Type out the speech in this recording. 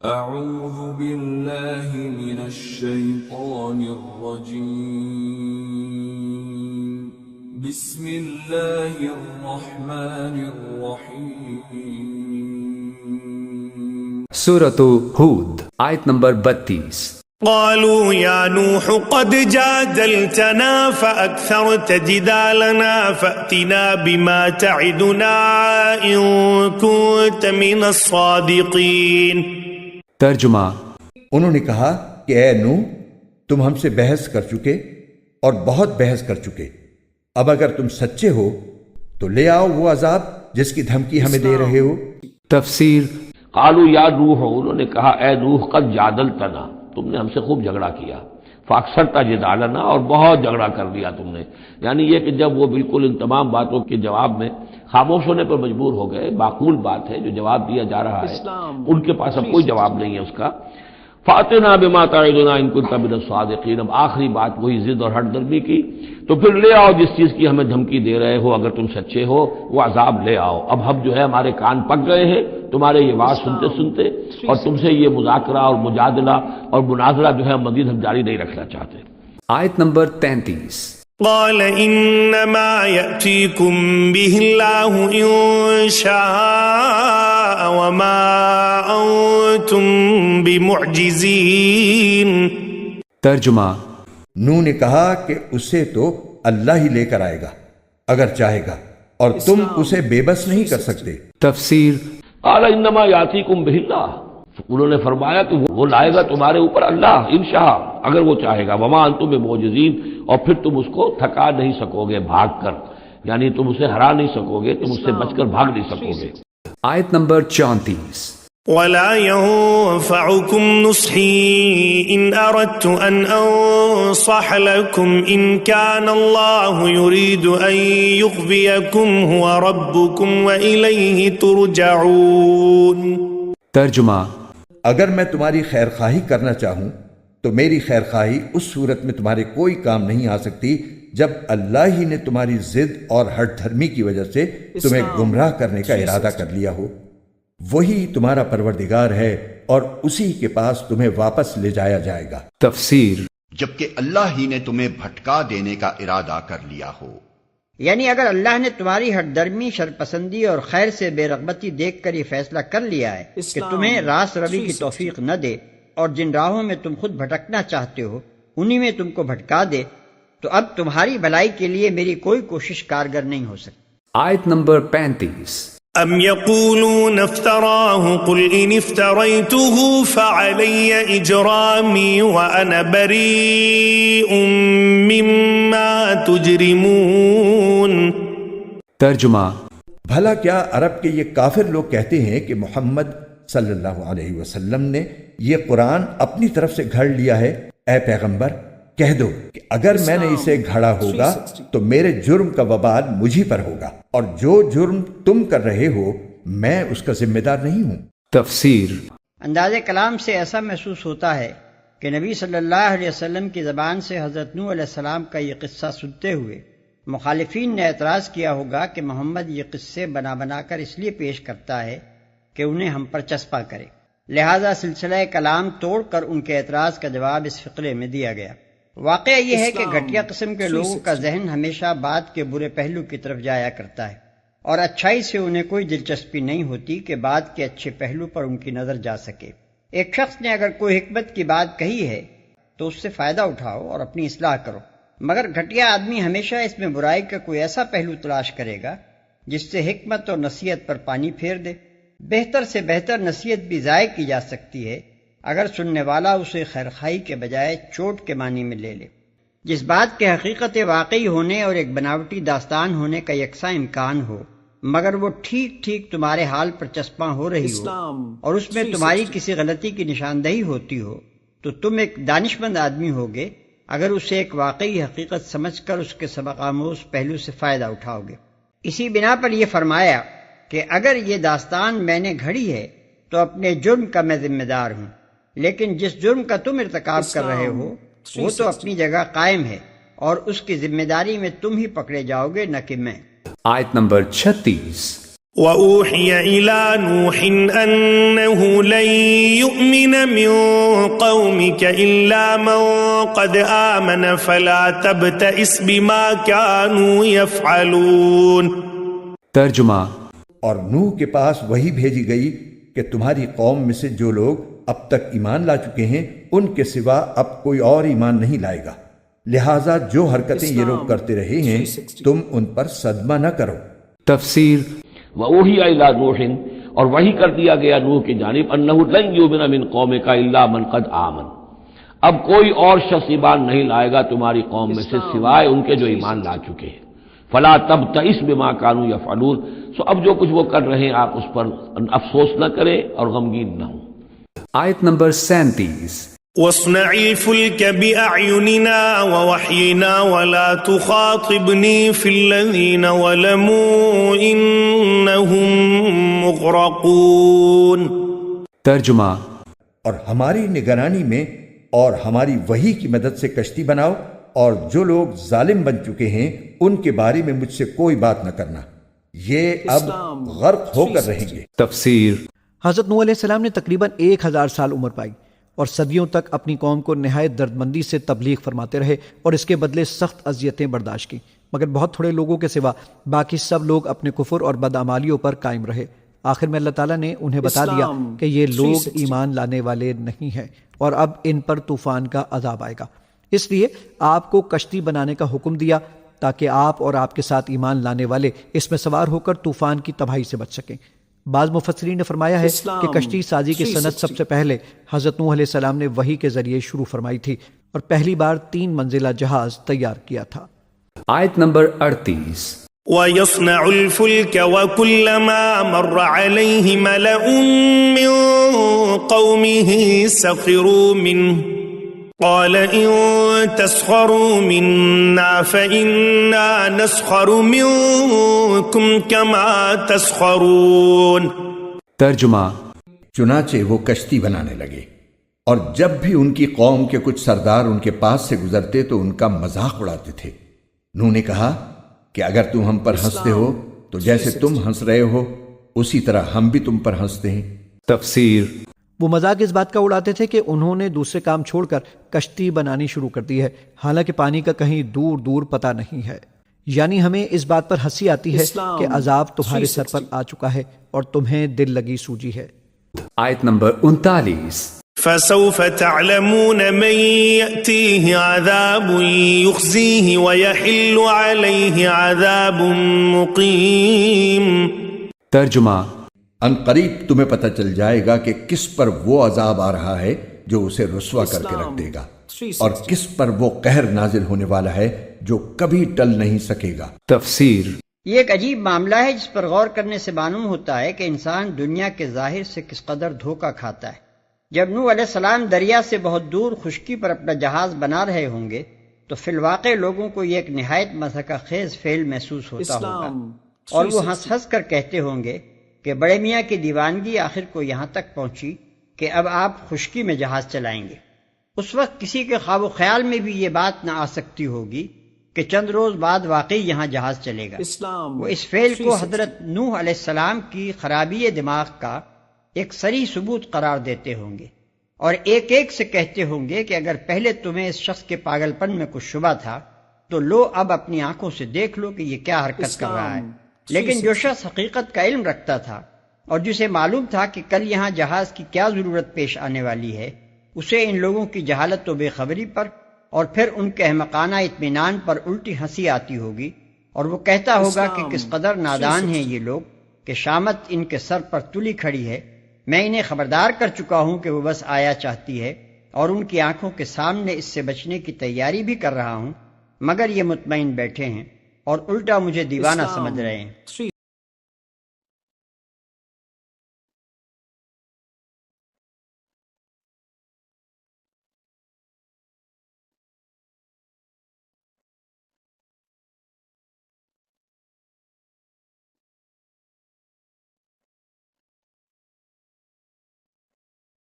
اعوذ باللہ من الشیطان الرجیم بسم اللہ الرحمن الرحیم۔ سورۃ ہود آیت نمبر 32۔ قالوا يا نوح قد جادلتنا فأكثرت جدالنا فأتنا بما تعدنا إن كنت من الصادقين۔ ترجمہ، انہوں نے کہا کہ اے نوح، تم ہم سے بحث کر چکے اور بہت بحث کر چکے، اب اگر تم سچے ہو تو لے آؤ وہ عذاب جس کی دھمکی ہمیں دے رہے ہو۔ تفسیر۔ قالوا یا نوح، انہوں نے کہا اے نوح قد جادلتنا، تم نے ہم سے خوب جھگڑا کیا، فاکثرت جدالنا، اور بہت جھگڑا کر لیا تم نے، یعنی یہ کہ جب وہ بالکل ان تمام باتوں کے جواب میں خاموش ہونے پر مجبور ہو گئے، معقول بات ہے جو جواب دیا جا رہا ہے، ان کے پاس اب کوئی جواب نہیں ہے اس کا۔ فاتنا بما تعدنا ان كنت من الصادقین، اب آخری بات وہی ضد اور ہٹ درمی کی، تو پھر لے آؤ جس چیز کی ہمیں دھمکی دے رہے ہو، اگر تم سچے ہو وہ عذاب لے آؤ۔ اب ہم جو ہے ہمارے کان پک گئے ہیں تمہارے یہ بات سنتے سنتے، اور تم سے یہ مذاکرہ اور مجادلہ اور مناظرہ جو ہے مزید ہم جاری نہیں رکھنا چاہتے۔ آیت نمبر 33۔ قال انما يأتيكم به الله ان شاء وما انتم بمعجزين۔ ترجمہ، نوح نے کہا کہ اسے تو اللہ ہی لے کر آئے گا اگر چاہے گا، اور تم اسے بے بس نہیں کر سکتے۔ تفسیر۔ قال انما یاتیکم بہ اللہ، انہوں نے فرمایا کہ وہ لائے گا تمہارے اوپر اللہ انشاء، اگر وہ چاہے گا، وما انتم بمعجزین، اور پھر تم اس کو تھکا نہیں سکو گے بھاگ کر، یعنی تم اسے ہرا نہیں سکو گے، تم اس سے بچ کر بھاگ نہیں سکو گے۔ آیت نمبر 34۔ ولا ينفعكم نصحي إن أردت أن أنصح لكم إن كان الله يريد أن يغويكم هو ربكم وإليه ترجعون۔ ترجمہ، اگر میں تمہاری خیر خواہی کرنا چاہوں تو میری خیر خواہی اس صورت میں تمہارے کوئی کام نہیں آ سکتی جب اللہ ہی نے تمہاری ضد اور ہٹ دھرمی کی وجہ سے تمہیں گمراہ کرنے کا ارادہ کر لیا ہو۔ وہی تمہارا پروردگار ہے اور اسی کے پاس تمہیں واپس لے جایا جائے گا۔ تفسیر۔ جبکہ اللہ ہی نے تمہیں بھٹکا دینے کا ارادہ کر لیا ہو، یعنی اگر اللہ نے تمہاری ہٹ درمی، شرپسندی اور خیر سے بے رغبتی دیکھ کر یہ فیصلہ کر لیا ہے کہ تمہیں راست روی کی توفیق نہ دے اور جن راہوں میں تم خود بھٹکنا چاہتے ہو انہی میں تم کو بھٹکا دے، تو اب تمہاری بھلائی کے لیے میری کوئی کوشش کارگر نہیں ہو سکتی۔ آیت نمبر 35۔ ام يقولون افتراه قل ان افتريته فعلي اجرامي وانا بريء مما تجرمون۔ ترجمہ، بھلا کیا عرب کے یہ کافر لوگ کہتے ہیں کہ محمد صلی اللہ علیہ وسلم نے یہ قرآن اپنی طرف سے گھڑ لیا ہے؟ اے پیغمبر، کہہ دو کہ اگر میں نے اسے گھڑا ہوگا تو میرے جرم کا وبال مجھی پر ہوگا، اور جو جرم تم کر رہے ہو میں اس کا ذمہ دار نہیں ہوں۔ تفسیر۔ انداز کلام سے ایسا محسوس ہوتا ہے کہ نبی صلی اللہ علیہ وسلم کی زبان سے حضرت نوح علیہ السلام کا یہ قصہ سنتے ہوئے مخالفین نے اعتراض کیا ہوگا کہ محمد یہ قصے بنا بنا کر اس لیے پیش کرتا ہے کہ انہیں ہم پر چسپاں کرے، لہذا سلسلہ کلام توڑ کر ان کے اعتراض کا جواب اس فقرے میں دیا گیا۔ واقعہ یہ ہے کہ گھٹیا قسم کے لوگوں کا ذہن ہمیشہ بات کے برے پہلو کی طرف جایا کرتا ہے، اور اچھائی سے انہیں کوئی دلچسپی نہیں ہوتی کہ بات کے اچھے پہلو پر ان کی نظر جا سکے۔ ایک شخص نے اگر کوئی حکمت کی بات کہی ہے تو اس سے فائدہ اٹھاؤ اور اپنی اصلاح کرو، مگر گھٹیا آدمی ہمیشہ اس میں برائی کا کوئی ایسا پہلو تلاش کرے گا جس سے حکمت اور نصیحت پر پانی پھیر دے۔ بہتر سے بہتر نصیحت بھی ضائع کی جا سکتی ہے اگر سننے والا اسے خیرخواہی کے بجائے چوٹ کے معنی میں لے لے۔ جس بات کے حقیقت واقعی ہونے اور ایک بناوٹی داستان ہونے کا یکساں امکان ہو، مگر وہ ٹھیک ٹھیک تمہارے حال پر چسپاں ہو رہی ہو اور اس میں تمہاری کسی غلطی کی نشاندہی ہوتی ہو، تو تم ایک دانشمند آدمی ہوگے اگر اسے ایک واقعی حقیقت سمجھ کر اس کے سبق آموز پہلو سے فائدہ اٹھاؤ گے۔ اسی بنا پر یہ فرمایا کہ اگر یہ داستان میں نے گھڑی ہے تو اپنے جرم کا میں ذمہ دار ہوں، لیکن جس جرم کا تم ارتکاب کر رہے ہو وہ تو اپنی جگہ قائم ہے اور اس کی ذمہ داری میں تم ہی پکڑے جاؤ گے، نہ کہ میں۔ آیت نمبر 36۔ وأوحي إلى نوح أنه لن يؤمن من قومك إلا من قد آمن فلا تبتئس بما كانوا يفعلون. ترجمہ اور نوح کے پاس وہی بھیجی گئی کہ تمہاری قوم میں سے جو لوگ اب تک ایمان لا چکے ہیں ان کے سوا اب کوئی اور ایمان نہیں لائے گا، لہٰذا جو حرکتیں یہ لوگ کرتے رہے ہیں تم ان پر صدمہ نہ کرو. تفسیر وَأُوحِيَ إِلَىٰ نُوحٍ، اور وحی کر دیا گیا نوح کی جانب، أَنَّهُ لَن يُؤْمِنَ مِن قَوْمِكَ إِلَّا مَن قَدْ آمَنَ، اب کوئی اور شخص ایمان نہیں لائے گا تمہاری قوم میں سے سوائے ان کے جو ایمان لا چکے ہیں. فَلَا تَبْتَئِسْ بِمَا كَانُوا يَفْعَلُونَ، سو اب جو کچھ وہ کر رہے ہیں آپ اس پر افسوس نہ کریں اور غمگین نہ ہوں. آیت نمبر 37. واصنع الفلك بأعيننا ووحينا ولا تخاطبني في الذين ظلموا إنهم مغرقون. ترجمہ اور ہماری نگرانی میں اور ہماری وحی کی مدد سے کشتی بناؤ، اور جو لوگ ظالم بن چکے ہیں ان کے بارے میں مجھ سے کوئی بات نہ کرنا، یہ اب غرق ہو کر رہیں گے. تفسیر حضرت نوح علیہ السلام نے تقریباً 1000 سال عمر پائی اور صدیوں تک اپنی قوم کو نہایت دردمندی سے تبلیغ فرماتے رہے اور اس کے بدلے سخت اذیتیں برداشت کی، مگر بہت تھوڑے لوگوں کے سوا باقی سب لوگ اپنے کفر اور بدعمالیوں پر قائم رہے. آخر میں اللہ تعالیٰ نے انہیں بتا دیا کہ یہ لوگ ایمان لانے والے نہیں ہیں اور اب ان پر طوفان کا عذاب آئے گا. اس لیے آپ کو کشتی بنانے کا حکم دیا تاکہ آپ اور آپ کے ساتھ ایمان لانے والے اس میں سوار ہو کر طوفان کی تباہی سے بچ سکیں. بعض مفسرین نے فرمایا ہے کہ کشتی سازی کی صنعت سب سے پہلے حضرت نوح علیہ السلام نے وحی کے ذریعے شروع فرمائی تھی اور پہلی بار 3 منزلہ جہاز تیار کیا تھا. آیت نمبر 38. وَيَصْنَعُ الْفُلْكَ وَكُلَّمَا مَرَّ عَلَيْهِ مَلَأٌ مِّن قَوْمِهِ سَخِرُوا مِنْهُ قال إن تسخروا منا فإنا نسخر منكم كما تسخرون. ترجمہ چنانچہ وہ کشتی بنانے لگے، اور جب بھی ان کی قوم کے کچھ سردار ان کے پاس سے گزرتے تو ان کا مذاق اڑاتے تھے. نوح نے کہا کہ اگر تم ہم پر ہنستے ہو تو جیسے تم ہنس رہے ہو اسی طرح ہم بھی تم پر ہنستے ہیں. تفسیر وہ مذاق اس بات کا اڑاتے تھے کہ انہوں نے دوسرے کام چھوڑ کر کشتی بنانی شروع کر دی ہے، حالانکہ پانی کا کہیں دور دور پتہ نہیں ہے. یعنی ہمیں اس بات پر ہنسی آتی ہے کہ عذاب تمہارے سر پر آ چکا ہے اور تمہیں دل لگی سوجی ہے. آیت نمبر 39. فسوف تعلمون من يأتيه عذاب يخزيه ويحل عليه عذاب مقيم. ترجمہ ان قریب تمہیں پتہ چل جائے گا کہ کس پر وہ عذاب آ رہا ہے جو اسے رسوا کر کے رکھ دے گا، اور کس پر وہ قہر نازل ہونے والا ہے جو کبھی ٹل نہیں سکے گا. تفسیر یہ ایک عجیب معاملہ ہے جس پر غور کرنے سے معلوم ہوتا ہے کہ انسان دنیا کے ظاہر سے کس قدر دھوکہ کھاتا ہے. جب نوح علیہ السلام دریا سے بہت دور خشکی پر اپنا جہاز بنا رہے ہوں گے تو فی الواقع لوگوں کو یہ ایک نہایت مضحکہ خیز فعل محسوس ہوتا ہوگا، اور وہ ہنس ہنس کر کہتے ہوں گے کہ بڑے میاں کی دیوانگی آخر کو یہاں تک پہنچی کہ اب آپ خشکی میں جہاز چلائیں گے. اس وقت کسی کے خواب و خیال میں بھی یہ بات نہ آ سکتی ہوگی کہ چند روز بعد واقعی یہاں جہاز چلے گا. وہ اس فعل کو حضرت نوح علیہ السلام کی خرابی دماغ کا ایک صریح ثبوت قرار دیتے ہوں گے، اور ایک ایک سے کہتے ہوں گے کہ اگر پہلے تمہیں اس شخص کے پاگل پن میں کچھ شبہ تھا تو لو اب اپنی آنکھوں سے دیکھ لو کہ یہ کیا حرکت کر رہا ہے. لیکن جو شخص حقیقت کا علم رکھتا تھا اور جسے معلوم تھا کہ کل یہاں جہاز کی کیا ضرورت پیش آنے والی ہے، اسے ان لوگوں کی جہالت و بے خبری پر اور پھر ان کے احمقانہ اطمینان پر الٹی ہنسی آتی ہوگی، اور وہ کہتا ہوگا کہ کس قدر نادان ہیں یہ لوگ کہ شامت ان کے سر پر تلی کھڑی ہے. میں انہیں خبردار کر چکا ہوں کہ وہ بس آیا چاہتی ہے اور ان کی آنکھوں کے سامنے اس سے بچنے کی تیاری بھی کر رہا ہوں، مگر یہ مطمئن بیٹھے ہیں اور الٹا مجھے دیوانہ سمجھ رہے ہیں.